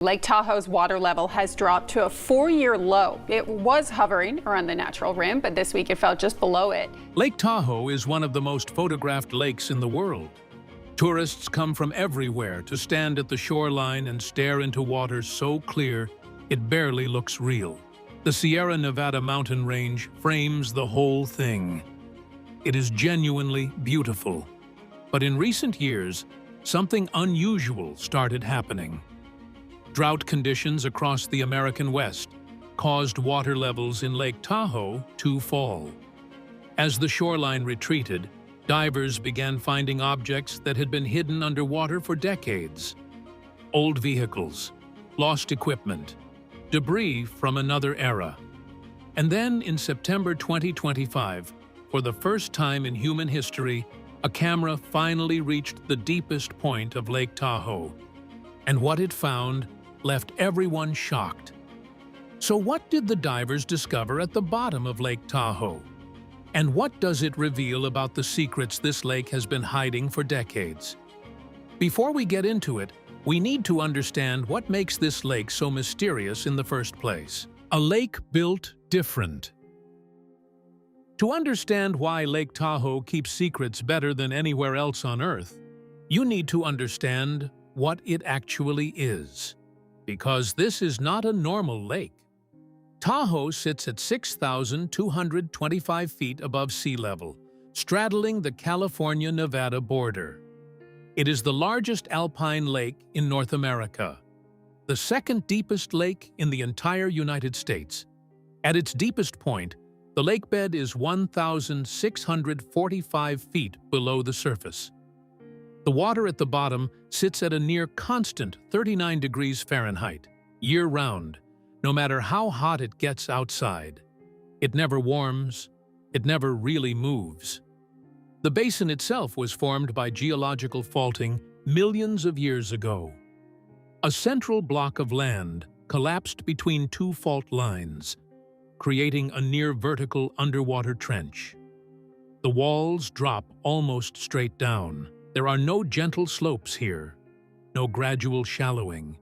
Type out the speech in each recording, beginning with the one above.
Lake Tahoe's water level has dropped to a 4-year low. It was hovering around the natural rim, but this week it fell just below it. Lake Tahoe is one of the most photographed lakes in the world. Tourists come from everywhere to stand at the shoreline and stare into water so clear it barely looks real. The Sierra Nevada mountain range frames the whole thing. It is genuinely beautiful. But in recent years, something unusual started happening. Drought conditions across the American West caused water levels in Lake Tahoe to fall. As the shoreline retreated, divers began finding objects that had been hidden underwater for decades. Old vehicles, lost equipment, debris from another era. And then in September 2025, for the first time in human history, a camera finally reached the deepest point of Lake Tahoe. And what it found left everyone shocked. So what did the divers discover at the bottom of Lake Tahoe? And what does it reveal about the secrets this lake has been hiding for decades? Before we get into it, we need to understand what makes this lake so mysterious in the first place. A lake built different. To understand why Lake Tahoe keeps secrets better than anywhere else on Earth, you need to understand what it actually is. Because this is not a normal lake. Tahoe sits at 6,225 feet above sea level, straddling the California-Nevada border. It is the largest alpine lake in North America, the second deepest lake in the entire United States. At its deepest point, the lake bed is 1,645 feet below the surface. The water at the bottom sits at a near constant 39 degrees Fahrenheit, year-round, no matter how hot it gets outside. It never warms, it never really moves. The basin itself was formed by geological faulting millions of years ago. A central block of land collapsed between two fault lines, creating a near-vertical underwater trench. The walls drop almost straight down. There are no gentle slopes here, no gradual shallowing.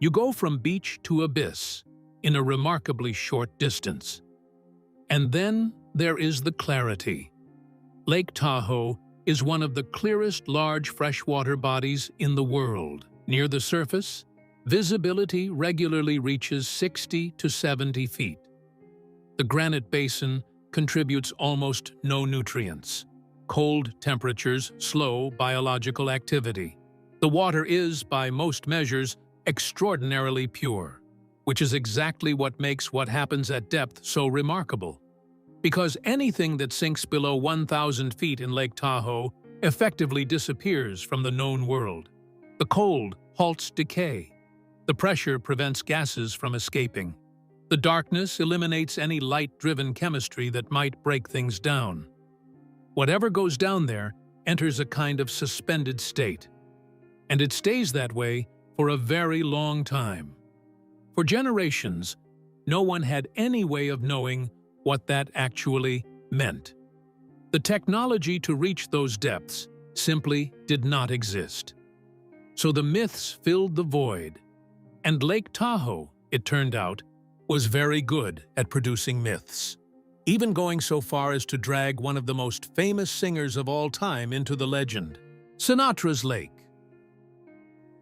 You go from beach to abyss in a remarkably short distance. And then there is the clarity. Lake Tahoe is one of the clearest large freshwater bodies in the world. Near the surface, visibility regularly reaches 60 to 70 feet. The granite basin contributes almost no nutrients. Cold temperatures slow biological activity. The water is, by most measures, extraordinarily pure, which is exactly what makes what happens at depth so remarkable. Because anything that sinks below 1,000 feet in Lake Tahoe effectively disappears from the known world. The cold halts decay. The pressure prevents gases from escaping. The darkness eliminates any light-driven chemistry that might break things down. Whatever goes down there enters a kind of suspended state. And it stays that way for a very long time. For generations, no one had any way of knowing what that actually meant. The technology to reach those depths simply did not exist. So the myths filled the void. And Lake Tahoe, it turned out, was very good at producing myths, even going so far as to drag one of the most famous singers of all time into the legend, Sinatra's lake.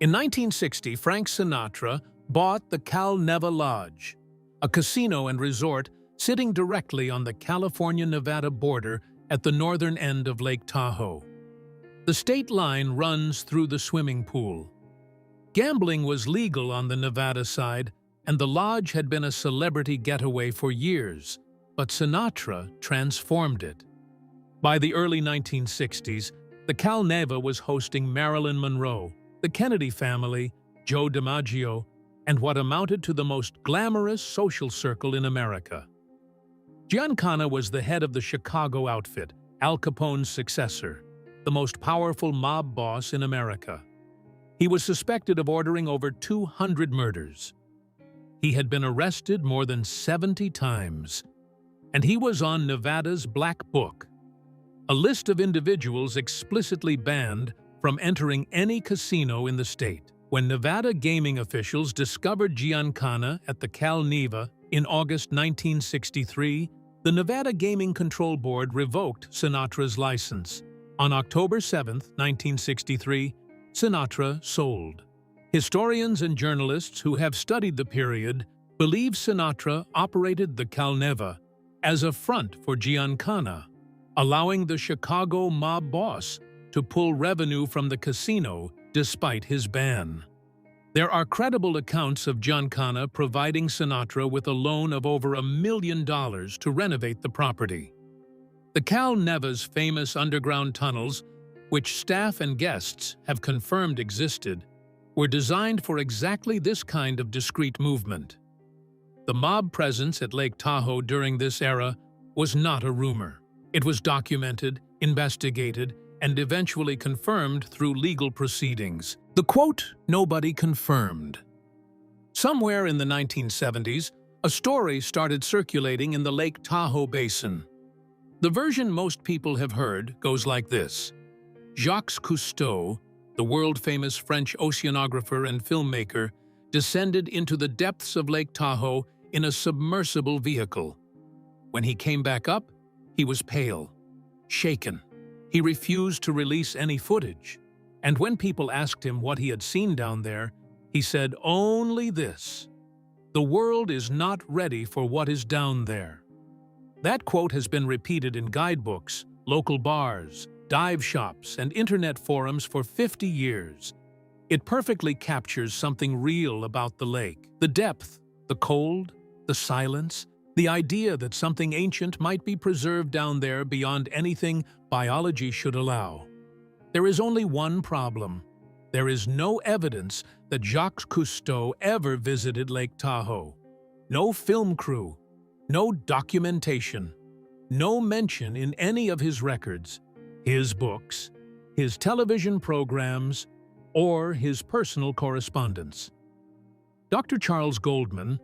In 1960, Frank Sinatra bought the Cal Neva Lodge, a casino and resort sitting directly on the California-Nevada border at the northern end of Lake Tahoe. The state line runs through the swimming pool. Gambling was legal on the Nevada side, and the lodge had been a celebrity getaway for years, but Sinatra transformed it. By the early 1960s, the Cal Neva was hosting Marilyn Monroe, the Kennedy family, Joe DiMaggio, and what amounted to the most glamorous social circle in America. Giancana was the head of the Chicago outfit, Al Capone's successor, the most powerful mob boss in America. He was suspected of ordering over 200 murders. He had been arrested more than 70 times, and he was on Nevada's Black Book, a list of individuals explicitly banned from entering any casino in the state. When Nevada gaming officials discovered Giancana at the Cal Neva in August 1963, the Nevada Gaming Control Board revoked Sinatra's license. On October 7, 1963, Sinatra sold. Historians and journalists who have studied the period believe Sinatra operated the Cal Neva as a front for Giancana, allowing the Chicago mob boss to pull revenue from the casino despite his ban. There are credible accounts of Giancana providing Sinatra with a loan of over $1 million to renovate the property. The Cal Neva's famous underground tunnels, which staff and guests have confirmed existed, were designed for exactly this kind of discreet movement. The mob presence at Lake Tahoe during this era was not a rumor. It was documented, investigated, and eventually confirmed through legal proceedings. The quote, "Nobody confirmed." Somewhere in the 1970s, a story started circulating in the Lake Tahoe basin. The version most people have heard goes like this. Jacques Cousteau, the world-famous French oceanographer and filmmaker, descended into the depths of Lake Tahoe in a submersible vehicle. When he came back up, he was pale, shaken. He refused to release any footage, and when people asked him what he had seen down there, he said only this: "The world is not ready for what is down there." That quote has been repeated in guidebooks, local bars, dive shops, and internet forums for 50 years. It perfectly captures something real about the lake: the depth, the cold, the silence, the idea that something ancient might be preserved down there beyond anything biology should allow. There is only one problem. There is no evidence that Jacques Cousteau ever visited Lake Tahoe. No film crew, no documentation, no mention in any of his records, his books, his television programs, or his personal correspondence. Dr. Charles Goldman,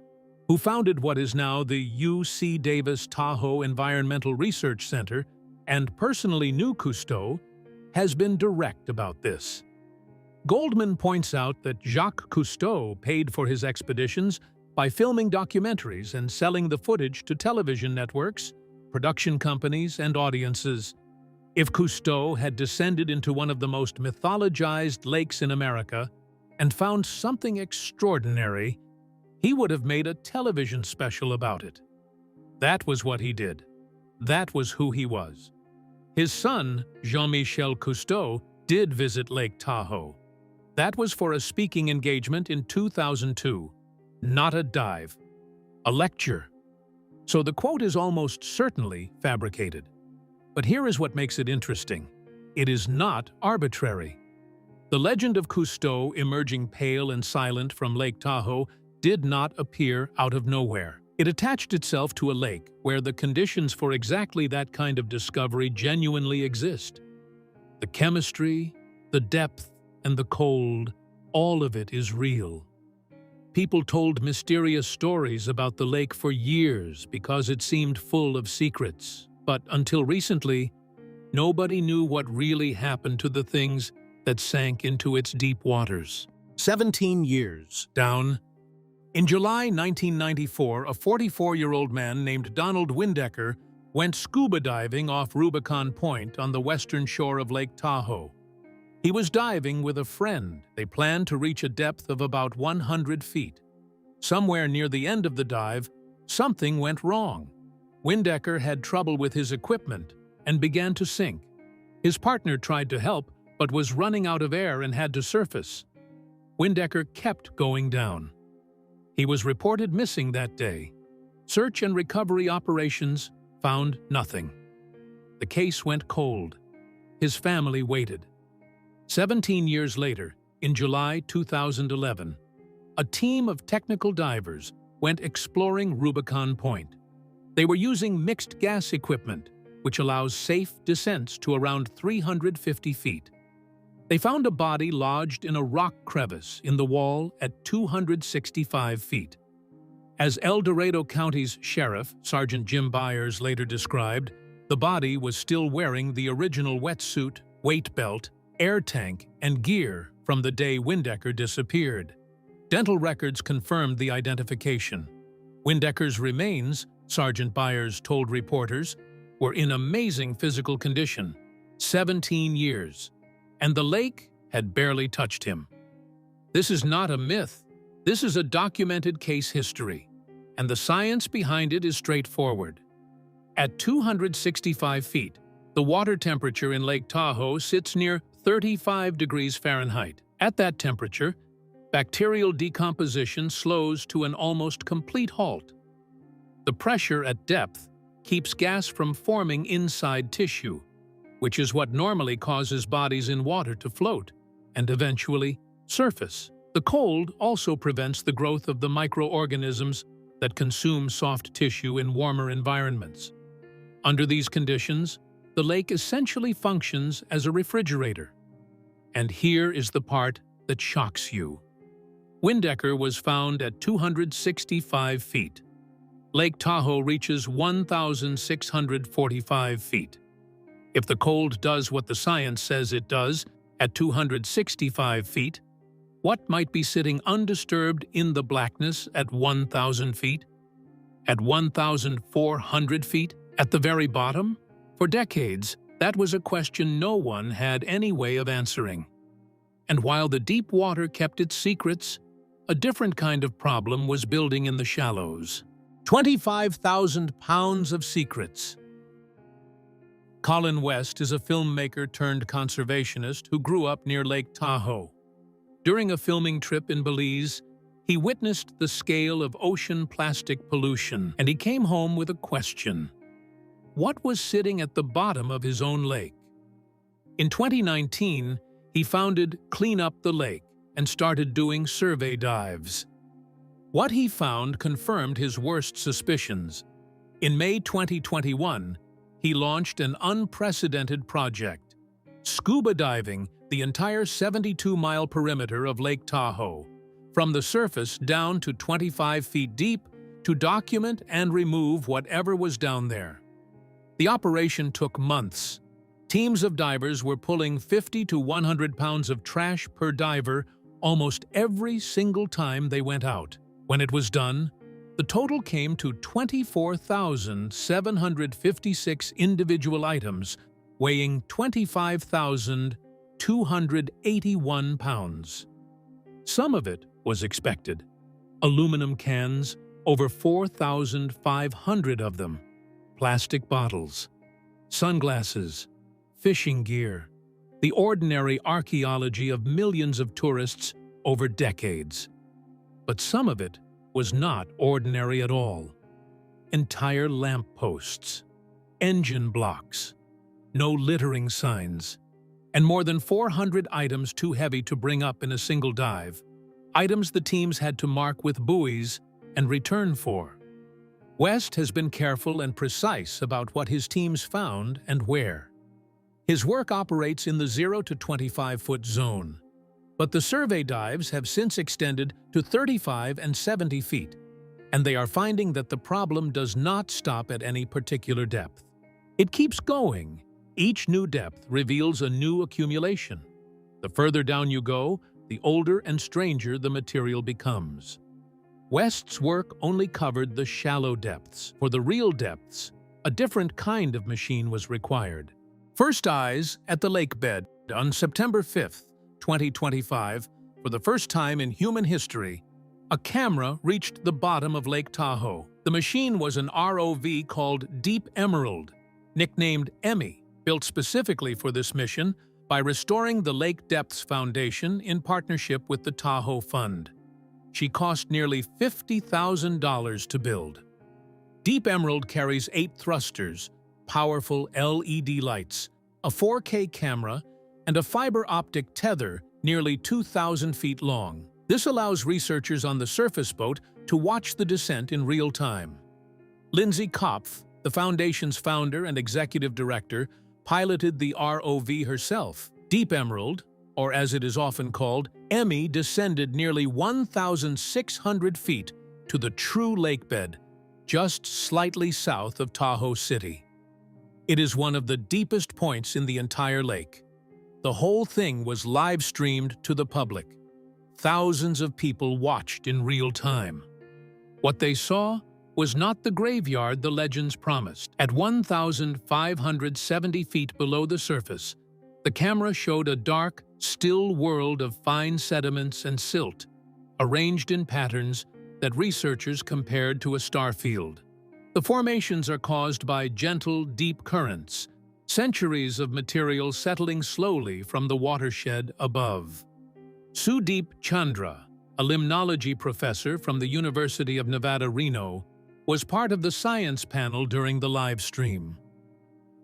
who founded what is now the UC Davis Tahoe Environmental Research Center and personally knew Cousteau, has been direct about this. Goldman points out that Jacques Cousteau paid for his expeditions by filming documentaries and selling the footage to television networks, production companies, and audiences. If Cousteau had descended into one of the most mythologized lakes in America and found something extraordinary, he would have made a television special about it. That was what he did. That was who he was. His son, Jean-Michel Cousteau, did visit Lake Tahoe. That was for a speaking engagement in 2002. Not a dive. A lecture. So the quote is almost certainly fabricated. But here is what makes it interesting. It is not arbitrary. The legend of Cousteau emerging pale and silent from Lake Tahoe did not appear out of nowhere. It attached itself to a lake where the conditions for exactly that kind of discovery genuinely exist. The chemistry, the depth, and the cold, all of it is real. People told mysterious stories about the lake for years because it seemed full of secrets. But until recently, nobody knew what really happened to the things that sank into its deep waters. 17 years down. In July 1994, a 44-year-old man named Donald Windecker went scuba diving off Rubicon Point on the western shore of Lake Tahoe. He was diving with a friend. They planned to reach a depth of about 100 feet. Somewhere near the end of the dive, something went wrong. Windecker had trouble with his equipment and began to sink. His partner tried to help, but was running out of air and had to surface. Windecker kept going down. He was reported missing that day. Search and recovery operations found nothing. The case went cold. His family waited. 17 years later, in July 2011, a team of technical divers went exploring Rubicon Point. They were using mixed gas equipment, which allows safe descents to around 350 feet. They found a body lodged in a rock crevice in the wall at 265 feet. As El Dorado County's sheriff, Sergeant Jim Byers, later described, the body was still wearing the original wetsuit, weight belt, air tank, and gear from the day Windecker disappeared. Dental records confirmed the identification. Windecker's remains, Sergeant Byers told reporters, were in amazing physical condition, 17 years, and the lake had barely touched him. This is not a myth. This is a documented case history, and the science behind it is straightforward. At 265 feet, the water temperature in Lake Tahoe sits near 35 degrees Fahrenheit. At that temperature, bacterial decomposition slows to an almost complete halt. The pressure at depth keeps gas from forming inside tissue, which is what normally causes bodies in water to float and eventually surface. The cold also prevents the growth of the microorganisms that consume soft tissue in warmer environments. Under these conditions, the lake essentially functions as a refrigerator. And here is the part that shocks you. Windecker was found at 265 feet. Lake Tahoe reaches 1,645 feet. If the cold does what the science says it does at 265 feet, what might be sitting undisturbed in the blackness at 1,000 feet? At 1,400 feet? At the very bottom? For decades, that was a question no one had any way of answering. And while the deep water kept its secrets, a different kind of problem was building in the shallows. 25,000 pounds of secrets. Colin West is a filmmaker turned conservationist who grew up near Lake Tahoe. During a filming trip in Belize, he witnessed the scale of ocean plastic pollution, and he came home with a question. What was sitting at the bottom of his own lake? In 2019, he founded Clean Up the Lake and started doing survey dives. What he found confirmed his worst suspicions. In May 2021, he launched an unprecedented project, scuba diving the entire 72-mile perimeter of Lake Tahoe, from the surface down to 25 feet deep, to document and remove whatever was down there. The operation took months. Teams of divers were pulling 50 to 100 pounds of trash per diver almost every single time they went out. When it was done, the total came to 24,756 individual items, weighing 25,281 pounds. Some of it was expected. Aluminum cans, over 4,500 of them. Plastic bottles, sunglasses, fishing gear, the ordinary archaeology of millions of tourists over decades. But some of it was not ordinary at all. Entire lampposts, engine blocks, no littering signs, and more than 400 items too heavy to bring up in a single dive, items the teams had to mark with buoys and return for. West has been careful and precise about what his teams found and where. His work operates in the 0 to 25-foot zone, but the survey dives have since extended to 35 and 70 feet, and they are finding that the problem does not stop at any particular depth. It keeps going. Each new depth reveals a new accumulation. The further down you go, the older and stranger the material becomes. West's work only covered the shallow depths. For the real depths, a different kind of machine was required. First eyes at the lake bed on September 5th, 2025, for the first time in human history, a camera reached the bottom of Lake Tahoe. The machine was an ROV called Deep Emerald, nicknamed Emmy, built specifically for this mission by restoring the Lake Depths Foundation in partnership with the Tahoe Fund. She cost nearly $50,000 to build. Deep Emerald carries 8 thrusters, powerful LED lights, a 4K camera, and a fiber optic tether nearly 2,000 feet long. This allows researchers on the surface boat to watch the descent in real time. Lindsay Kopf, the Foundation's founder and executive director, piloted the ROV herself. Deep Emerald, or as it is often called, Emmy, descended nearly 1,600 feet to the true lakebed, just slightly south of Tahoe City. It is one of the deepest points in the entire lake. The whole thing was live-streamed to the public. Thousands of people watched in real time. What they saw was not the graveyard the legends promised. At 1,570 feet below the surface, the camera showed a dark, still world of fine sediments and silt, arranged in patterns that researchers compared to a star field. The formations are caused by gentle, deep currents, centuries of material settling slowly from the watershed above. Sudeep Chandra, a limnology professor from the University of Nevada, Reno, was part of the science panel during the live stream.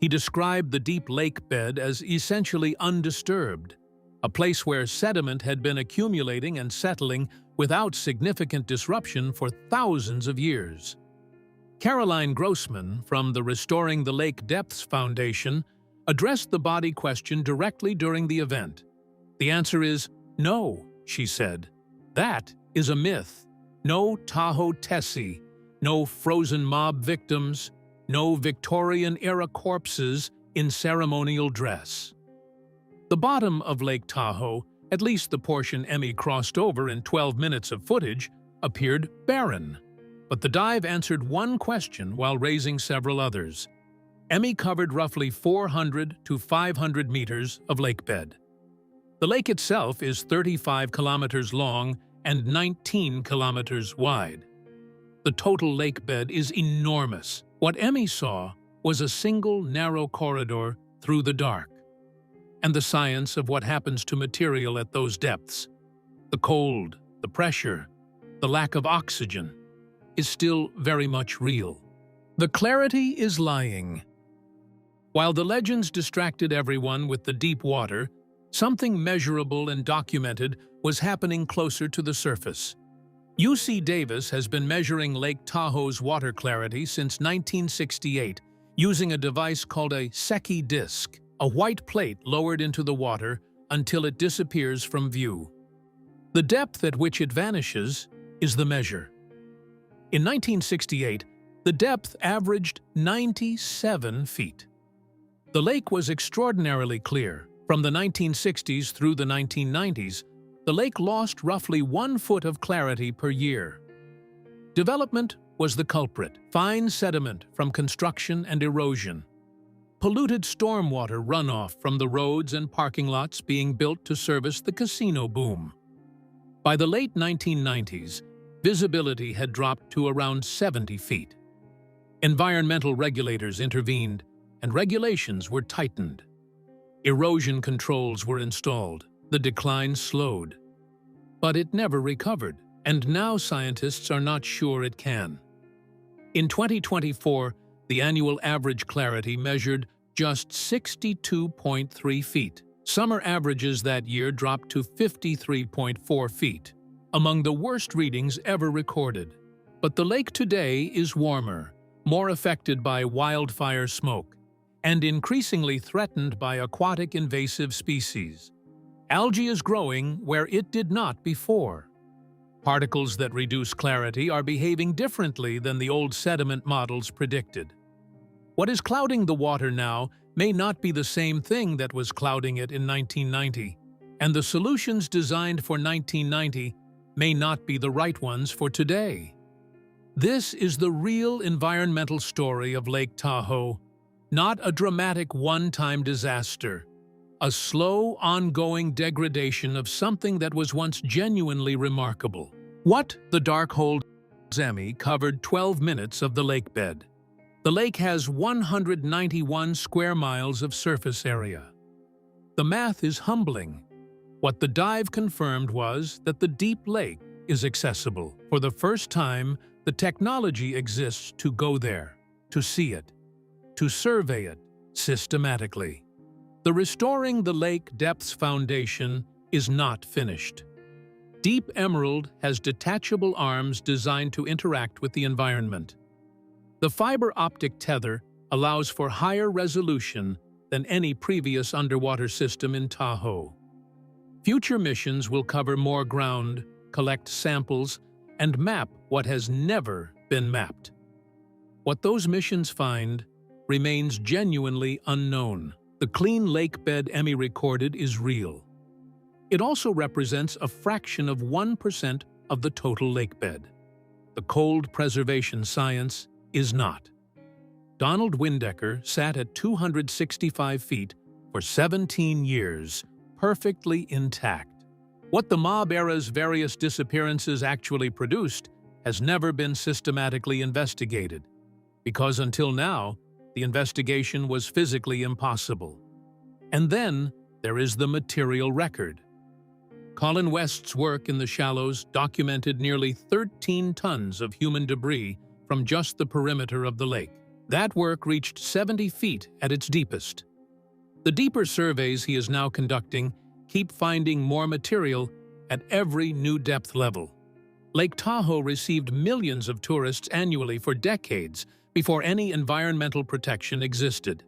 He described the deep lake bed as essentially undisturbed, a place where sediment had been accumulating and settling without significant disruption for thousands of years. Caroline Grossman from the Restoring the Lake Depths Foundation addressed the body question directly during the event. The answer is no, she said. That is a myth. No Tahoe Tessie, no frozen mob victims, no Victorian-era corpses in ceremonial dress. The bottom of Lake Tahoe, at least the portion Emmy crossed over in 12 minutes of footage, appeared barren. But the dive answered one question while raising several others. Emmy covered roughly 400 to 500 meters of lake bed. The lake itself is 35 kilometers long and 19 kilometers wide. The total lake bed is enormous. What Emmy saw was a single narrow corridor through the dark. And the science of what happens to material at those depths, the cold, the pressure, the lack of oxygen, is still very much real. The clarity is lying. While the legends distracted everyone with the deep water, something measurable and documented was happening closer to the surface. UC Davis has been measuring Lake Tahoe's water clarity since 1968 using a device called a Secchi disc, a white plate lowered into the water until it disappears from view. The depth at which it vanishes is the measure. In 1968, the depth averaged 97 feet. The lake was extraordinarily clear. From the 1960s through the 1990s, the lake lost roughly 1 foot of clarity per year. Development was the culprit. Fine sediment from construction and erosion. Polluted stormwater runoff from the roads and parking lots being built to service the casino boom. By the late 1990s, visibility had dropped to around 70 feet. Environmental regulators intervened, and regulations were tightened. Erosion controls were installed. The decline slowed. But it never recovered, and now scientists are not sure it can. In 2024, the annual average clarity measured just 62.3 feet. Summer averages that year dropped to 53.4 feet, among the worst readings ever recorded. But the lake today is warmer, more affected by wildfire smoke, and increasingly threatened by aquatic invasive species. Algae is growing where it did not before. Particles that reduce clarity are behaving differently than the old sediment models predicted. What is clouding the water now may not be the same thing that was clouding it in 1990, and the solutions designed for 1990 may not be the right ones for today. This is the real environmental story of Lake Tahoe, not a dramatic one-time disaster, a slow, ongoing degradation of something that was once genuinely remarkable. What the dark hole Emmy covered 12 minutes of the lake bed. The lake has 191 square miles of surface area. The math is humbling. What the dive confirmed was that the deep lake is accessible. For the first time, the technology exists to go there, to see it, to survey it systematically. The Restoring the Lake Depths Foundation is not finished. Deep Emerald has detachable arms designed to interact with the environment. The fiber optic tether allows for higher resolution than any previous underwater system in Tahoe. Future missions will cover more ground, collect samples, and map what has never been mapped. What those missions find remains genuinely unknown. The clean lake bed Emmy recorded is real. It also represents a fraction of 1% of the total lake bed. The cold preservation science is not. Donald Windecker sat at 265 feet for 17 years, perfectly intact. What the mob era's various disappearances actually produced has never been systematically investigated, because until now, the investigation was physically impossible. And then there is the material record. Colin West's work in the shallows documented nearly 13 tons of human debris from just the perimeter of the lake. That work reached 70 feet at its deepest. The deeper surveys he is now conducting keep finding more material at every new depth level. Lake Tahoe received millions of tourists annually for decades before any environmental protection existed.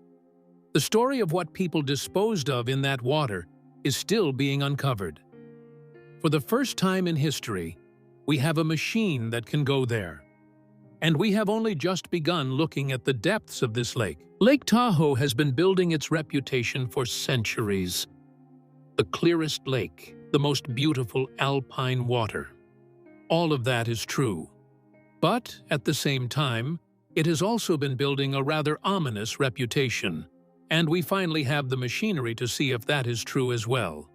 The story of what people disposed of in that water is still being uncovered. For the first time in history, we have a machine that can go there. And we have only just begun looking at the depths of this lake. Lake Tahoe has been building its reputation for centuries. The clearest lake, the most beautiful alpine water. All of that is true. But at the same time, it has also been building a rather ominous reputation. And we finally have the machinery to see if that is true as well.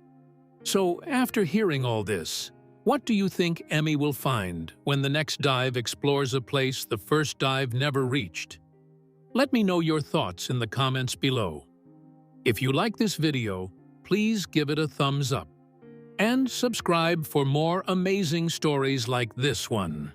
So, after hearing all this, what do you think Emmy will find when the next dive explores a place the first dive never reached? Let me know your thoughts in the comments below. If you like this video, please give it a thumbs up. And subscribe for more amazing stories like this one.